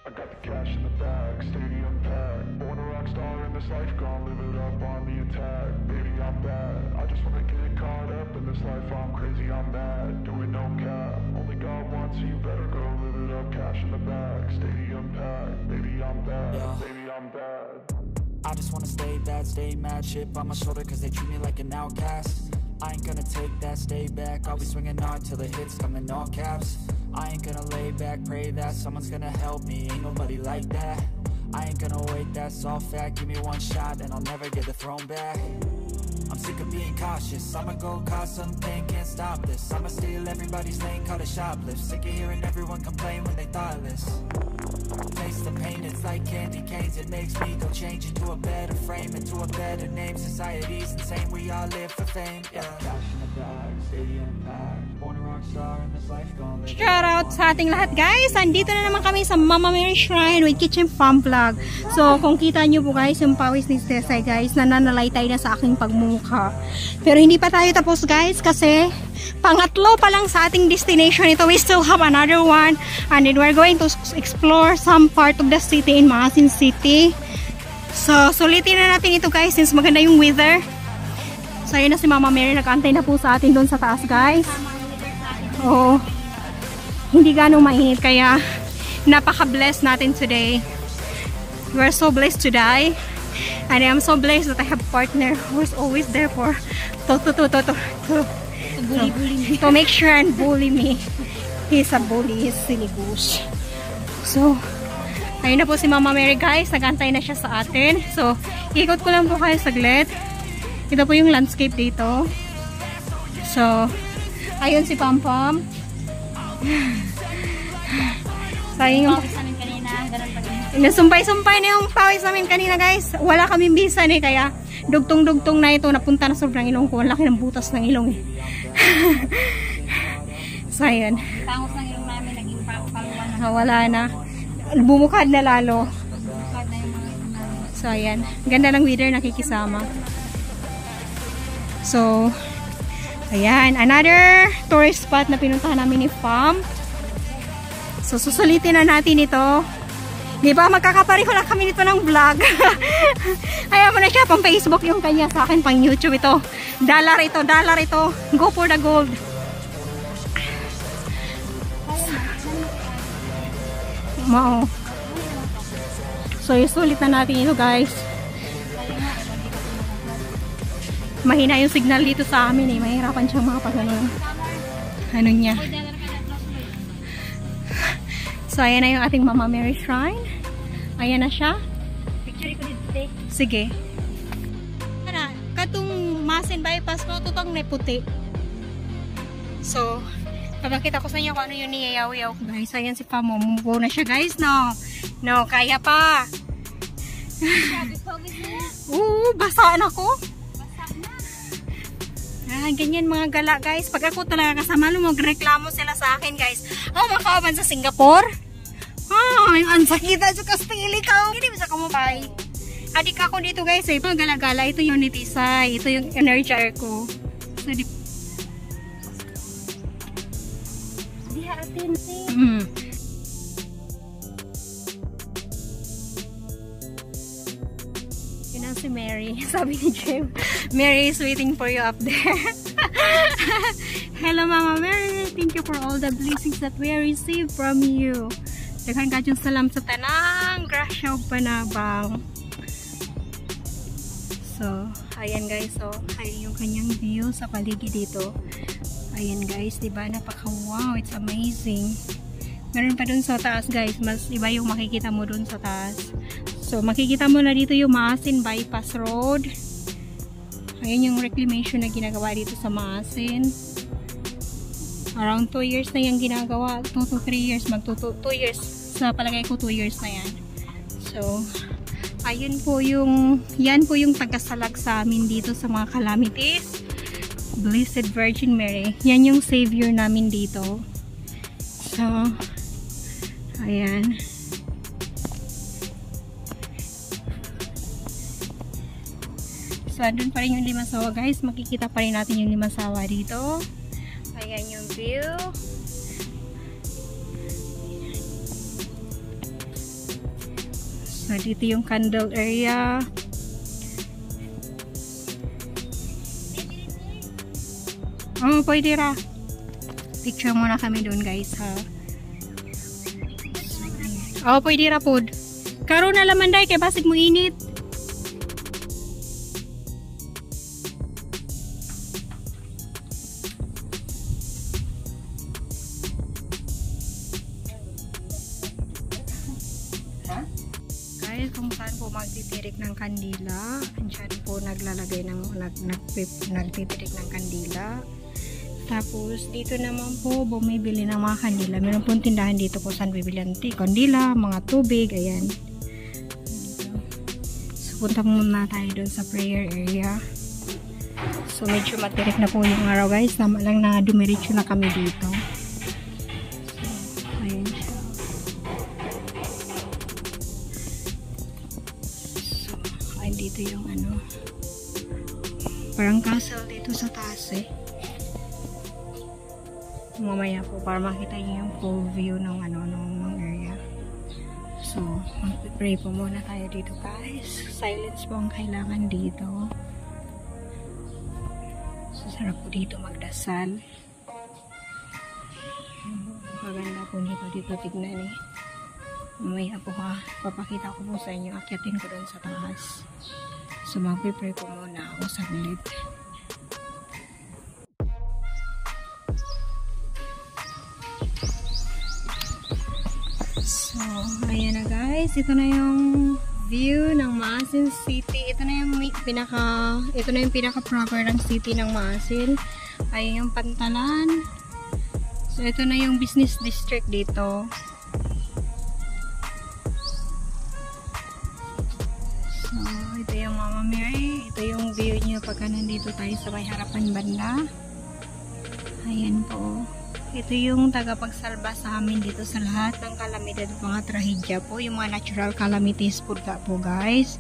I got the cash in the bag, stadium packed. Born a rock star in this life, gonna live it up on the attack. Baby, I'm bad. I just wanna get caught up in this life. I'm crazy, I'm mad. Doing no cap. Only God wants you, better go live it up. Cash in the bag, stadium packed. Baby, I'm bad. Baby, I'm bad. I just wanna stay bad, stay mad. Chip on my shoulder cause they treat me like an outcast. I ain't gonna take that, stay back. I'll be swinging on till the hits come in all caps. I ain't gonna lay back, pray that someone's gonna help me. Ain't nobody like that. I ain't gonna wait, that's all fact. Give me one shot and I'll never get the throne back. I'm sick of being cautious. I'ma go cause something, can't stop this. I'ma steal everybody's lane, call it shoplift. Sick of hearing everyone complain when they thoughtless. Taste the pain, it's like candy canes. It makes me go change into a better frame, into a better name. Society's insane, we all live for fame. Yeah. Cash in the bag, stadium packed. Born a rock star in this life, gonna live. Shout out sa ating lahat guys. Andito na naman kami sa Mama Mary Shrine with Kitchen Farm Vlog. So kung kita nyo po guys yung pawis ni Stesay guys, nananalaytay na sa aking pagmumukha. Pero hindi pa tayo tapos guys kasi pangatlo pa lang sa ating destination ito. We still have another one and then we're going to explore some part of the city in Maasin City. So sulitin na natin ito guys since maganda yung weather. So ayun na si Mama Mary, nag-antay na po sa atin doon sa taas guys. Oo, hindi ganong mainit kaya napaka-blessed natin today. We're so blessed to die and I am so blessed that I have a partner who's always there for to make sure and bully me. He's a bully, he's silly goose. So ayun na po si Mama Mary guys, nag-antay na siya sa atin. So ikot ko lang po kayo saglit. Ito po yung landscape dito. So ayun si Pam Pam. Sayang yung pawis namin kanina. Nasumpay-sumpay na yung pawis namin kanina guys. Wala kaming bisan eh. Kaya dugtong-dugtong na ito. Napunta na sobrang ilong ko. Laki ng butas ng ilong eh. So ayun. Tangos ng ilong namin. Naging paluan na. Wala na. Bumukad na lalo. Bumukad na yung mga ilong namin. So ayan. Ganda ng weather nakikisama. So ayan, another tourist spot na pinuntahan namin ni Pam. So, susulitin na natin ito. Di ba, magkakapareho lang kami nito ng vlog. Ayaw mo na siya, pang Facebook yung kanya, sa akin pang YouTube ito. Dollar ito, dollar ito. Go for the gold. Mao. So, isulit na natin ito guys. Mahina yung signal dito sa amin eh. Mahirapan siyang makapagano. Ano niya. So, ayan na yung ating Mama Mary Shrine. Ayan na siya. Picture ko dito. Sige. Katong Maasin bypass ko, tutong na puti. So, papakita ko sa inyo kung ano yung niyayaw-yaw ko guys. Ayan si Pam. Mumubo na siya guys. No, kaya pa. Basaan ako. Ganyan mga gala guys. Pag ako talaga kasama, magreklamo sila sa akin guys. Oh, makauban sa Singapore. Oh, ang sakit sa Kastili ka. Hindi bisa ka mo bye. Adik ako dito guys. Ito gala-gala. Ito yung Nitisay. Ito yung Energizer ko. So, di atin si Mary. Sabi ni Jim, Mary is waiting for you up there. Hello Mama Mary, thank you for all the blessings that we received from you. Daghan kayong salam sa tanang grasya ug panabang. So, ayan guys, so ayan yung kanyang view sa paligid dito. Ayan guys, diba? Napaka-wow, it's amazing. Meron pa dun sa taas guys, mas iba yung makikita mo dun sa taas. So, makikita mo na dito yung Maasin Bypass Road. Ayan yung reclamation na ginagawa dito sa Maasin. Around 2 years na yung ginagawa. 2 to 3 years. 2 years. Sa palagay ko 2 years na yan. So, ayun po yung, yan po yung tagasalag sa amin dito sa mga calamities. Blessed Virgin Mary. Yan yung savior namin dito. So, ayan. So, andun pa rin yung Limasawa guys. Makikita pa rin natin yung Limasawa dito. Ayan yung view. So, dito yung candle area. Oh, pwede ra. Picture muna kami doon, guys, ha. Oh, pwede ra pod. Karon na laman day kay basig mo init. Guys, kung saan po magtitirik ng kandila, andyan po naglalagay ng nagtitirik ng kandila. Tapos dito naman po bumibili ng mga kandila. Meron pong tindahan dito kung saan bibili ng kandila, mga tubig, ayan. So punta muna tayo doon sa prayer area. So medyo matirik na po yung araw, guys. Tama lang na dumiretso na kami dito. So, ayan siya. So, ayan dito yung ano. Parang castle dito sa taas eh. Mamaya po para makita niyo yung full view ng ano ng area. So, mag-pray po muna tayo dito, guys. Silence po ang kailangan dito. So, sarap po dito magdasal. Maganda po dito tignan eh. Mamaya po papakita ko po sa inyo. Akyatin ko doon sa taas. So, mag-pray po muna ako saglit. So, ayan na, guys. Ito na yung view ng Maasin City. Ito na yung pinaka-proper ng city ng Maasin. Ayan yung Pantalan. So, ito na yung business district dito. So, ito yung Mama Mary. Ito yung view niyo pagka nandito tayo sa may harapan banda. Ayan po. Ito yung tagapagsalba sa amin dito sa lahat ng kalamidad at mga trahedya po. Yung mga natural calamities po guys.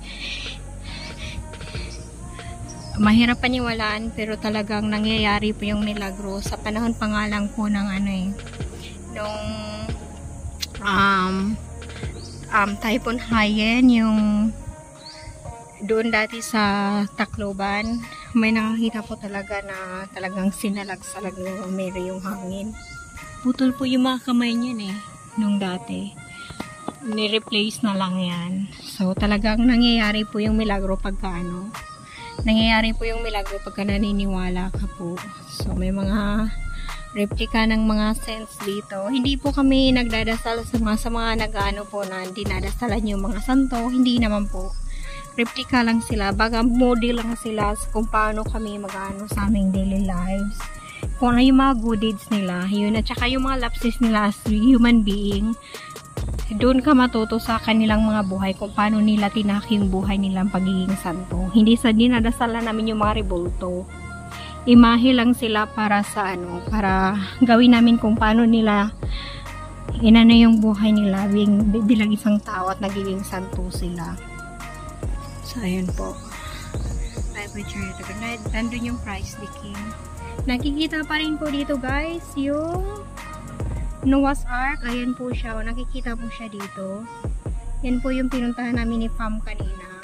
Mahirap paniwalaan pero talagang nangyayari po yung milagro. Sa panahon pa nga lang po ng nung Typhoon Haiyan, yung doon dati sa Tacloban, may nakakita po talaga na talagang sinalag-salag ng Mary yung hangin. Putol po yung mga kamay niyan eh, nung dati. Ni-replace na lang yan. So, talagang nangyayari po yung milagro pagka nangyayari po yung milagro pagka naniniwala ka po. So, may mga replika ng mga saints dito. Hindi po kami nagdadasal sa mga nag-ano po na dinadasalan yung mga santo. Hindi naman po. Replika lang sila, baga model lang sila kung paano kami mag-ano sa aming daily lives. Kung ano yung mga good deeds nila, yun, at saka yung mga lapses nila as human being, doon ka matuto sa kanilang mga buhay kung paano nila tinaki yung buhay nilang pagiging santo. Hindi sa dinadasal namin yung mga rebulto. Imahe lang sila para sa para gawin namin kung paano nila inano yung buhay nila bilang isang tao at nagiging santo sila. So, ayan po. Nandun yung Christ the King. Nakikita pa rin po dito, guys, yung Noah's Ark. Ayan po siya. Nakikita po siya dito. Yan po yung pinuntahan namin ni Fam kanina.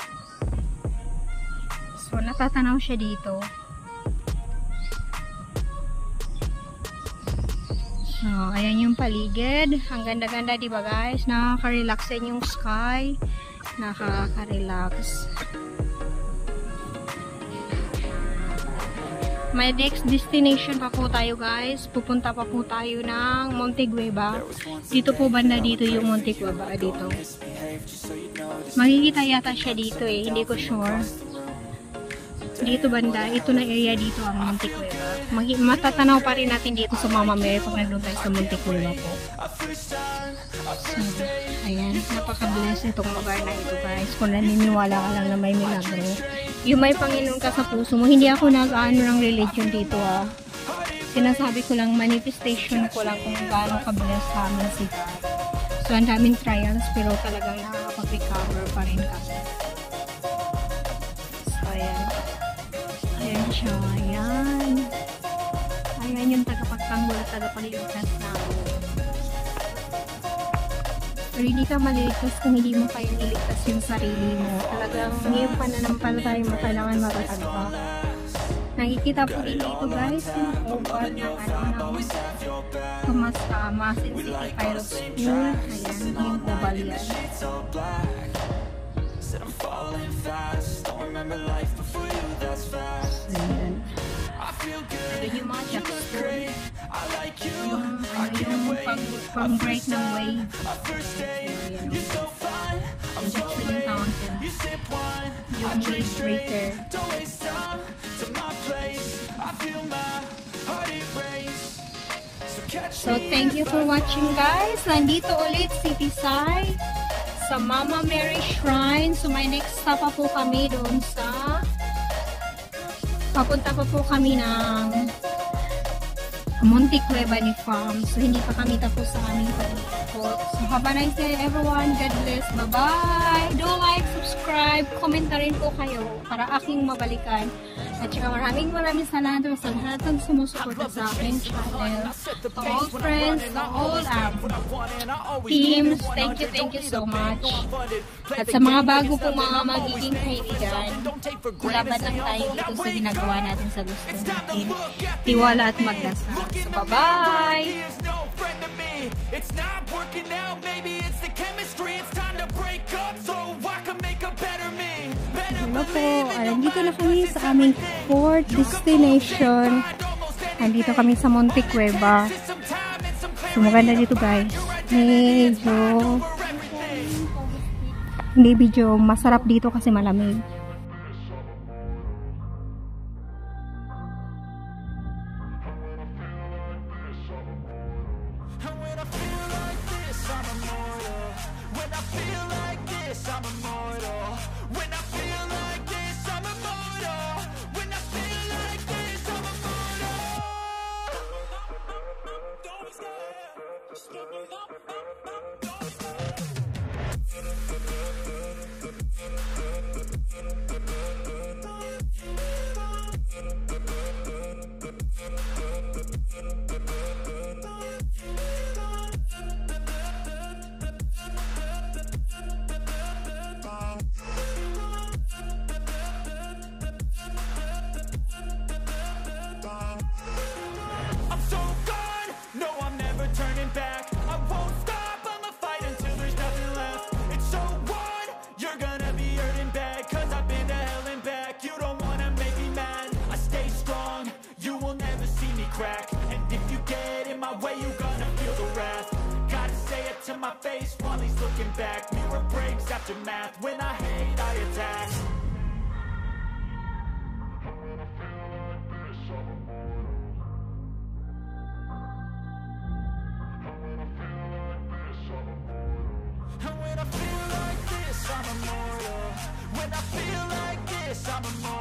So, natatanaw siya dito. So, ayan yung paligid. Ang ganda-ganda, diba, guys? Nakaka-relax din yung sky. Nakaka-relax. May next destination pa po tayo, guys. Pupunta pa po tayo ng Montegueba. Dito po banda dito yung Montegueba dito. Makikita yata siya dito eh. Hindi ko sure. Dito banda. Ito na area dito ang Montegueba. Matatanaw pa rin natin dito sa Mama Mary pag nandun tayo sa Montegueba po. So, ayan. Napaka-bless itong lugar na ito, guys. Kung naniniwala ka lang na may milagro. Yung may Panginoon ka sa puso mo. Hindi ako nag-ano ng religion dito ah. Sinasabi ko lang, manifestation ko lang kung gaano ka-bless sa amin si God. So, ang daming trials pero talagang nakakapag-recover pa rin kasi. So, ayan. Ayan siya. Ayan. Ayan yung tagapagtanggol at tagapagligtas na ako. So, Pero hindi ka maliligtas kung hindi mo kaya iligtas yung sarili mo. Talagang ngayong pananampalataya mo kailangan matatag ka. Nakikita po rin dito guys yung oval ng Masin City Pilot School. Ayan, yung oval yan. Ayan. Ito yung mga jackstone. Yung pang-break ng wave. Ayan. Yung jackstone fountain. Yung wave breaker. So, thank you for watching guys. Nandito ulit si Tisay sa Mama Mary Shrine. So, may next stop pa po kami doon sa papunta pa po kami ng Monte Cueva ni Farm. So, hindi pa kami tapos sa aming pag-ikot. So, have a nice day everyone. God bless. Bye-bye. Do like, subscribe, comment na rin po kayo para aking mabalikan. At saka maraming salamat sa lahat ng sumusuporta sa aking channel. To all friends, to all teams, thank you so much. At sa mga bago po mga magiging kaibigan, laban lang tayo dito sa ginagawa natin sa gusto natin. Tiwala at magdasal. So, bye-bye! It's not working out, maybe it's the chemistry. It's time to break up so I can make a better me. Hello po, nandito na kami sa aming fourth destination. Nandito kami sa Monte Cueva. So maganda dito guys. Medyo masarap dito kasi malamig. My face while he's looking back. Mirror breaks after math. When I hate, I attack. And when I feel like this, I'm immortal. When I feel like this, I'm immortal.